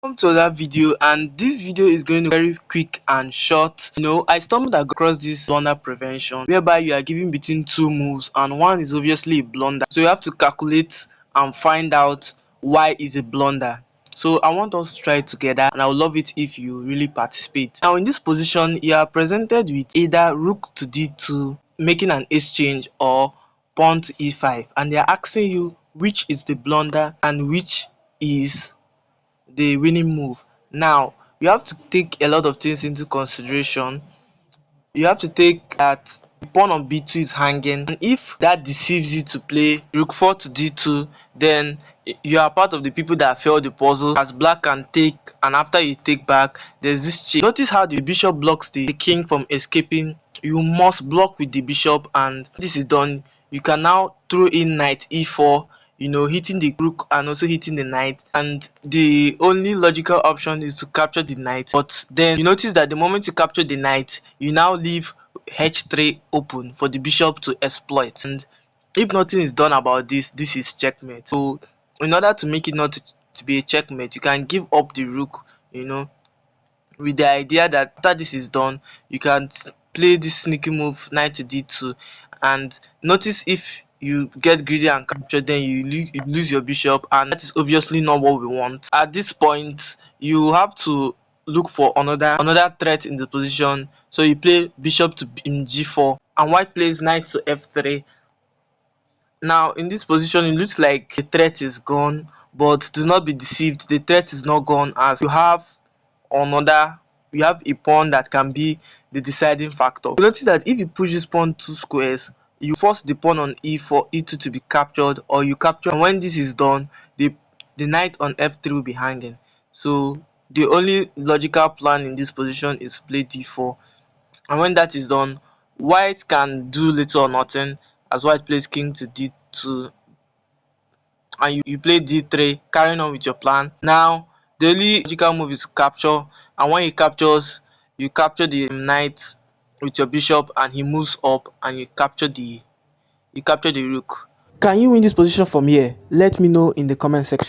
Welcome to another video, and this video is going to be very quick and short. I stumbled across this blunder prevention whereby you are given between two moves and one is obviously a blunder, so you have to calculate and find out why is a blunder. So I want us to try it together, and I would love it if you really participate. Now in this position, you are presented with either rook to d2 making an exchange or pawn to e5, and they are asking you which is the blunder and which is the winning move. Now you have to take a lot of things into consideration. You have to take that the pawn on b2 is hanging, and if that deceives you to play rook 4 to d2, then you are part of the people that failed the puzzle, as black can take, and after you take back there's this change. Notice how the bishop blocks the king from escaping. You must block with the bishop, and this is done. You can now throw in knight e4, hitting the rook and also hitting the knight, and the only logical option is to capture the knight. But then you notice that the moment you capture the knight, you now leave h3 open for the bishop to exploit, and if nothing is done about this, this is checkmate. So in order to make it not to be a checkmate, you can give up the rook, with the idea that after this is done, you can play this sneaky move knight to d2, and notice if you get greedy and capture, then you lose your bishop, and that is obviously not what we want. At this point, you have to look for another threat in the position, so you play bishop to in g4, and white plays knight to f3. Now in this position, it looks like the threat is gone, but do not be deceived, the threat is not gone, as you have a pawn that can be the deciding factor. You notice that if you push this pawn 2 squares, you force the pawn on e4, e2 to be captured, or you capture, and when this is done, the knight on f3 will be hanging. So the only logical plan in this position is to play d4, and when that is done, white can do little or nothing, as white plays king to d2, and you play d3, carrying on with your plan. Now the only logical move is to capture, and when he captures, you capture the knight with your bishop, and he moves up, and you capture the rook. Can you win this position from here? Let me know in the comment section.